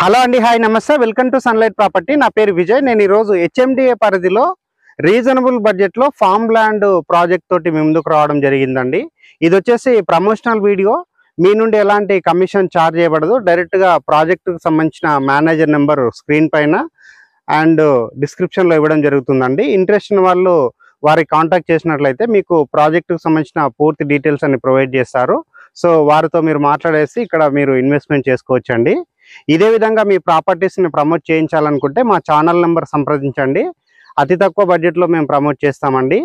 Hello అండి, hi నమస్తే, welcome to sunlight property. నా పేరు విజయ్. నేను ఈరోజు హెచ్ఎండిఏ పరిధిలో రీజనబుల్ బడ్జెట్లో ఫామ్ ల్యాండ్ ప్రాజెక్ట్ తోటి మీ ముందుకు రావడం జరిగిందండి. ఇది వచ్చేసి ప్రమోషనల్ వీడియో. మీ నుండి ఎలాంటి కమిషన్ ఛార్జ్ చేయబడదు. డైరెక్ట్గా ప్రాజెక్టుకు సంబంధించిన మేనేజర్ నెంబర్ స్క్రీన్ పైన అండ్ డిస్క్రిప్షన్లో ఇవ్వడం జరుగుతుందండి. ఇంట్రెస్ట్ ఉన్న వాళ్ళు వారికి కాంటాక్ట్ చేసినట్లయితే మీకు ప్రాజెక్టుకు సంబంధించిన పూర్తి డీటెయిల్స్ అన్ని ప్రొవైడ్ చేస్తారు. సో వారితో మీరు మాట్లాడేసి ఇక్కడ మీరు ఇన్వెస్ట్మెంట్ చేసుకోవచ్చండి. ఇదే విధంగా మీ ప్రాపర్టీస్ని ప్రమోట్ చేయించాలనుకుంటే మా ఛానల్ నెంబర్ సంప్రదించండి. అతి తక్కువ బడ్జెట్లో మేము ప్రమోట్ చేస్తామండి.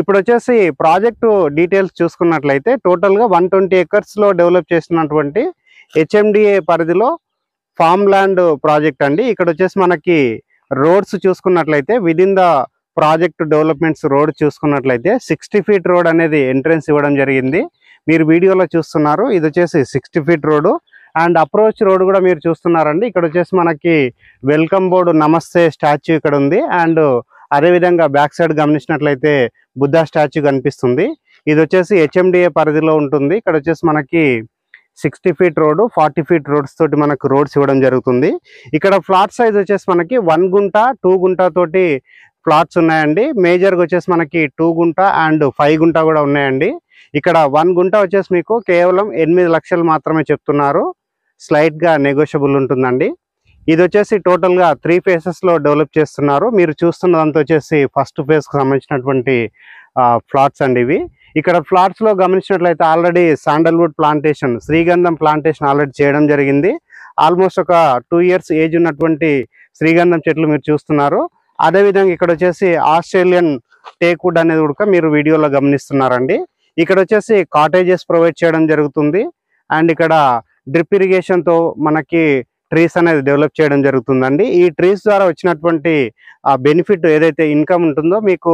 ఇప్పుడు వచ్చేసి ప్రాజెక్టు డీటెయిల్స్ చూసుకున్నట్లయితే టోటల్గా 120 acres డెవలప్ చేసినటువంటి హెచ్ఎండిఏ పరిధిలో ఫామ్ ల్యాండ్ ప్రాజెక్ట్ అండి. ఇక్కడ వచ్చేసి మనకి రోడ్స్ చూసుకున్నట్లయితే within the project developments road చూసుకున్నట్లయితే 60 feet రోడ్ అనేది ఎంట్రెన్స్ ఇవ్వడం జరిగింది. మీరు వీడియోలో చూస్తున్నారు. ఇది వచ్చేసి 60 feet road and approach road కూడా మీరు చూస్తున్నారండి. ఇక్కడ వచ్చేసి మనకి వెల్కమ్ బోర్డు నమస్తే స్టాచ్యూ ఇక్కడ ఉంది. అండ్ అదేవిధంగా బ్యాక్ సైడ్ గమనించినట్లయితే బుద్ధ స్టాచ్యూ కనిపిస్తుంది. ఇది వచ్చేసి హెచ్ఎండిఏ పరిధిలో ఉంటుంది. ఇక్కడ వచ్చేసి మనకి 60 feet రోడ్డు 40 feet రోడ్స్ తోటి మనకు రోడ్స్ ఇవ్వడం జరుగుతుంది. ఇక్కడ ఫ్లాట్ సైజ్ వచ్చేసి మనకి 1 గుంట 2 గుంట తోటి ఫ్లాట్స్ ఉన్నాయండి. మేజర్గా వచ్చేసి మనకి 2 గుంట అండ్ 5 గుంట కూడా ఉన్నాయండి. ఇక్కడ 1 గుంట వచ్చేసి మీకు కేవలం 8 లక్షలు మాత్రమే చెప్తున్నారు. స్లైట్గా నెగోషియబుల్ ఉంటుందండి. ఇది వచ్చేసి టోటల్గా 3 phases డెవలప్ చేస్తున్నారు. మీరు చూస్తున్నదంతా వచ్చేసి ఫస్ట్ ఫేజ్కి సంబంధించినటువంటి ఫ్లాట్స్ అండి ఇవి. ఇక్కడ ఫ్లాట్స్లో గమనించినట్లయితే ఆల్రెడీ శాండల్వుడ్ ప్లాంటేషన్, శ్రీగంధం ప్లాంటేషన్ ఆల్రెడీ చేయడం జరిగింది. ఆల్మోస్ట్ ఒక 2 years ఏజ్ ఉన్నటువంటి శ్రీగంధం చెట్లు మీరు చూస్తున్నారు. అదేవిధంగా ఇక్కడ వచ్చేసి ఆస్ట్రేలియన్ టేక్వుడ్ అనేది కూడా మీరు వీడియోలో గమనిస్తున్నారండి. ఇక్కడ వచ్చేసి కాటేజెస్ ప్రొవైడ్ చేయడం జరుగుతుంది. అండ్ ఇక్కడ డ్రిప్ ఇరిగేషన్తో మనకి ట్రీస్ అనేది డెవలప్ చేయడం జరుగుతుందండి. ఈ ట్రీస్ ద్వారా వచ్చినటువంటి బెనిఫిట్ ఏదైతే ఇన్కమ్ ఉంటుందో మీకు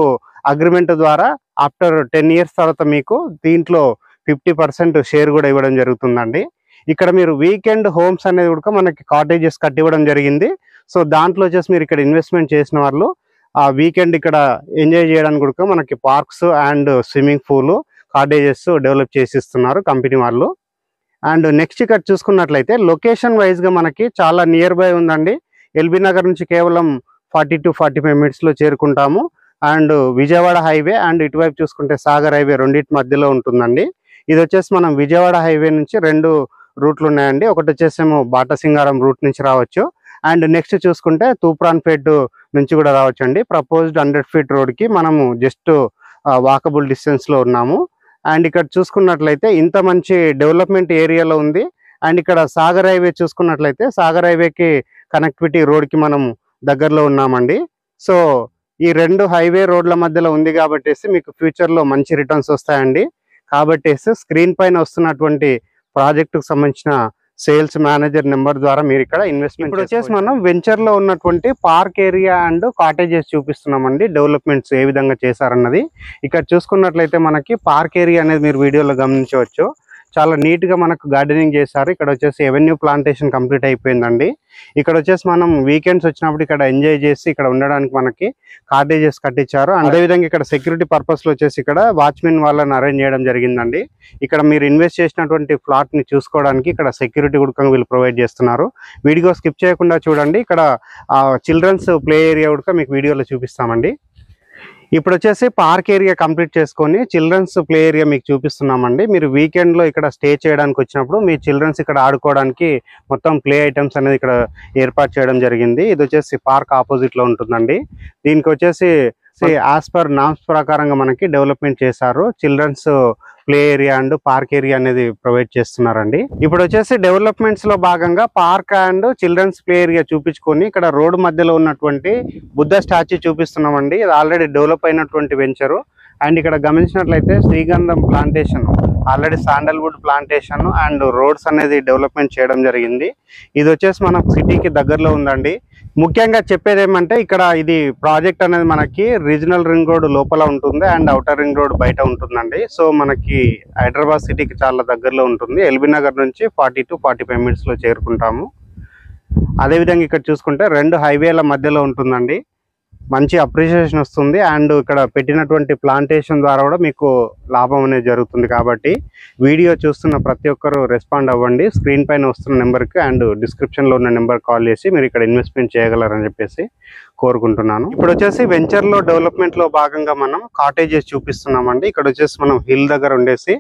అగ్రిమెంట్ ద్వారా ఆఫ్టర్ 10 years తర్వాత మీకు దీంట్లో 50% షేర్ కూడా ఇవ్వడం జరుగుతుందండి. ఇక్కడ మీరు వీకెండ్ హోమ్స్ అనేది కూడా మనకి కాటేజెస్ కట్టివ్వడం జరిగింది. సో దాంట్లో వచ్చేసి మీరు ఇక్కడ ఇన్వెస్ట్మెంట్ చేసిన వాళ్ళు ఆ వీకెండ్ ఇక్కడ ఎంజాయ్ చేయడానికి కూడా మనకి parks and swimming pool cottages develop చేసి ఇస్తున్నారు కంపెనీ వాళ్ళు. అండ్ నెక్స్ట్ ఇక్కడ చూసుకున్నట్లయితే లొకేషన్ వైజ్గా మనకి చాలా నియర్ బై ఉందండి. ఎల్బీ నగర్ నుంచి కేవలం 40 to 45 minutes చేరుకుంటాము. అండ్ విజయవాడ హైవే అండ్ ఇటువైపు చూసుకుంటే సాగర్ హైవే రెండింటి మధ్యలో ఉంటుందండి. ఇది వచ్చేసి మనం విజయవాడ హైవే నుంచి 2 రూట్లు ఉన్నాయండి. ఒకటి వచ్చేసేమో బాటసింగారం రూట్ నుంచి రావచ్చు. అండ్ నెక్స్ట్ చూసుకుంటే తూప్రాన్పేట్ నుంచి కూడా రావచ్చు అండి. ప్రపోజ్డ్ 100 feet రోడ్కి మనము జస్ట్ వాకబుల్ డిస్టెన్స్లో ఉన్నాము. అండ్ ఇక్కడ చూసుకున్నట్లయితే ఇంత మంచి డెవలప్మెంట్ ఏరియాలో ఉంది. అండ్ ఇక్కడ సాగర్ హైవే చూసుకున్నట్లయితే సాగర్ హైవేకి కనెక్టివిటీ రోడ్కి మనం దగ్గరలో ఉన్నామండి. సో ఈ 2 హైవే రోడ్ల మధ్యలో ఉంది కాబట్టి మీకు ఫ్యూచర్లో మంచి రిటర్న్స్ వస్తాయండి. కాబట్టి స్క్రీన్ పైన వస్తున్నటువంటి ప్రాజెక్టుకు సంబంధించిన సేల్స్ మేనేజర్ నెంబర్ ద్వారా మీరు ఇక్కడ ఇన్వెస్ట్మెంట్ వచ్చేసి మనం వెంచర్లో ఉన్నటువంటి పార్క్ ఏరియా అండ్ కాటేజెస్ చూపిస్తున్నామండి. డెవలప్మెంట్స్ ఏ విధంగా చేశారన్నది ఇక్కడ చూసుకున్నట్లయితే మనకి పార్క్ ఏరియా అనేది మీరు వీడియోలో గమనించవచ్చు. చాలా నీట్గా మనకు గార్డెనింగ్ చేశారు. ఇక్కడ వచ్చేసి ఎవెన్యూ ప్లాంటేషన్ కంప్లీట్ అయిపోయిందండి. ఇక్కడ వచ్చేసి మనం వీకెండ్స్ వచ్చినప్పుడు ఇక్కడ ఎంజాయ్ చేసి ఇక్కడ ఉండడానికి మనకి కాటేజెస్ కట్టించారు. అదేవిధంగా ఇక్కడ సెక్యూరిటీ పర్పస్లో వచ్చేసి ఇక్కడ వాచ్మెన్ వాళ్ళని అరేంజ్ చేయడం జరిగిందండి. ఇక్కడ మీరు ఇన్వెస్ట్ చేసినటువంటి ప్లాట్ని చూసుకోవడానికి ఇక్కడ సెక్యూరిటీ కూడా వీళ్ళు ప్రొవైడ్ చేస్తున్నారు. వీడియో స్కిప్ చేయకుండా చూడండి. ఇక్కడ చిల్డ్రన్స్ ప్లే ఏరియా కూడా మీకు వీడియోలో చూపిస్తామండి. ఇప్పుడు వచ్చేసి పార్క్ ఏరియా కంప్లీట్ చేసుకొని చిల్డ్రన్స్ ప్లే ఏరియా మీకు చూపిస్తున్నామండి. మీరు వీకెండ్లో ఇక్కడ స్టే చేయడానికి వచ్చినప్పుడు మీ చిల్డ్రన్స్ ఇక్కడ ఆడుకోవడానికి మొత్తం ప్లే ఐటమ్స్ అనేది ఇక్కడ ఏర్పాటు చేయడం జరిగింది. ఇది వచ్చేసి పార్క్ ఆపోజిట్లో ఉంటుందండి. దీనికి వచ్చేసి యాజ్ పర్ నామ్స్ ప్రకారంగా మనకి డెవలప్మెంట్ చేశారు. Children's play area and park area అనేది ప్రొవైడ్ చేస్తున్నారండి. ఇప్పుడు వచ్చేసి డెవలప్మెంట్స్ లో భాగంగా park and children's play area చూపించుకొని ఇక్కడ రోడ్డు మధ్యలో ఉన్నటువంటి బుద్ధ స్టాచ్యూ చూపిస్తున్నామండి. ఇది ఆల్రెడీ డెవలప్ అయినటువంటి వెంచరు. అండ్ ఇక్కడ గమనించినట్లయితే శ్రీగంధం plantation already sandalwood plantation and roads అనేది డెవలప్మెంట్ చేయడం జరిగింది. ఇది వచ్చేసి మన సిటీకి దగ్గరలో ఉందండి. ముఖ్యంగా చెప్పేది ఏమంటే ఇక్కడ ఇది ప్రాజెక్ట్ అనేది మనకి రీజనల్ రింగ్ రోడ్ లోపల ఉంటుంది అండ్ అవుటర్ రింగ్ రోడ్ బయట ఉంటుందండి. సో మనకి హైదరాబాద్ సిటీకి చాలా దగ్గరలో ఉంటుంది. ఎల్బీ నగర్ నుంచి 40 to 45 minutes చేరుకుంటాము. అదేవిధంగా ఇక్కడ చూసుకుంటే 2 హైవేల మధ్యలో ఉంటుందండి. మంచి అప్రిషియేషన్ వస్తుంది. అండ్ ఇక్కడ పెట్టినటువంటి ప్లాంటేషన్ ద్వారా కూడా మీకు లాభం అనేది జరుగుతుంది. కాబట్టి వీడియో చూస్తున్న ప్రతి ఒక్కరు రెస్పాండ్ అవ్వండి. స్క్రీన్ పైన వస్తున్న నెంబర్కి అండ్ డిస్క్రిప్షన్లో ఉన్న నెంబర్ కాల్ చేసి మీరు ఇక్కడ ఇన్వెస్ట్మెంట్ చేయగలరని చెప్పేసి కోరుకుంటున్నాను. ఇప్పుడు వచ్చేసి వెంచర్లో డెవలప్మెంట్లో భాగంగా మనం కాటేజెస్ చూపిస్తున్నామండి. ఇక్కడ వచ్చేసి మనం హిల్ దగ్గర ఉండేసి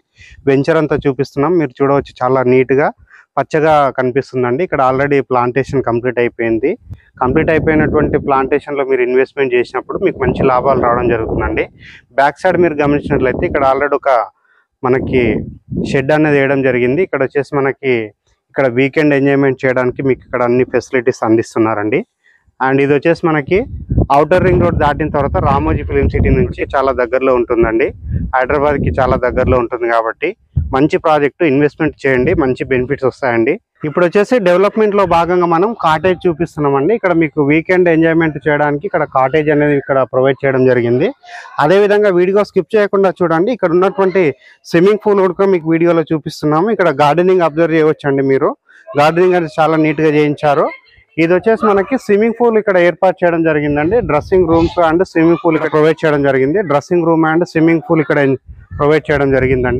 వెంచర్ అంతా చూపిస్తున్నాం. మీరు చూడవచ్చు, చాలా నీట్గా పచ్చగా కనిపిస్తుందండి. ఇక్కడ ఆల్రెడీ ప్లాంటేషన్ కంప్లీట్ అయిపోయింది. కంప్లీట్ అయిపోయినటువంటి ప్లాంటేషన్లో మీరు ఇన్వెస్ట్మెంట్ చేసినప్పుడు మీకు మంచి లాభాలు రావడం జరుగుతుందండి. బ్యాక్ సైడ్ మీరు గమనించినట్లయితే ఇక్కడ ఆల్రెడీ ఒక మనకి షెడ్ అనేది వేయడం జరిగింది. ఇక్కడ వచ్చేసి మనకి ఇక్కడ వీకెండ్ ఎంజాయ్మెంట్ చేయడానికి మీకు ఇక్కడ అన్ని ఫెసిలిటీస్ అందిస్తున్నారండి. అండ్ ఇది వచ్చేసి మనకి ఔటర్ రింగ్ రోడ్ దాటిన తర్వాత రామోజీ ఫిలిం సిటీ నుంచి చాలా దగ్గరలో ఉంటుందండి. హైదరాబాద్కి చాలా దగ్గరలో ఉంటుంది. కాబట్టి మంచి ప్రాజెక్టు, ఇన్వెస్ట్మెంట్ చేయండి, మంచి బెనిఫిట్స్ వస్తాయండి. ఇప్పుడు వచ్చేసి డెవలప్మెంట్లో భాగంగా మనం కాటేజ్ చూపిస్తున్నామండి. ఇక్కడ మీకు వీకెండ్ ఎంజాయ్మెంట్ చేయడానికి ఇక్కడ కాటేజ్ అనేది ఇక్కడ ప్రొవైడ్ చేయడం జరిగింది. అదేవిధంగా వీడియో స్కిప్ చేయకుండా చూడండి. ఇక్కడ ఉన్నటువంటి స్విమ్మింగ్ పూల్ కూడా మీకు వీడియోలో చూపిస్తున్నాము. ఇక్కడ గార్డెనింగ్ అబ్జర్వ్ చేయవచ్చండి. మీరు గార్డెనింగ్ అనేది చాలా నీట్గా చేయించారు. ఇది వచ్చేసి మనకి స్విమ్మింగ్ పూల్ ఇక్కడ ఏర్పాటు చేయడం జరిగిందండి. Dressing rooms and swimming pool ఇక్కడ ప్రొవైడ్ చేయడం జరిగింది. Dressing room and swimming pool ఇక్కడ ప్రొవైడ్ చేయడం జరిగిందండి.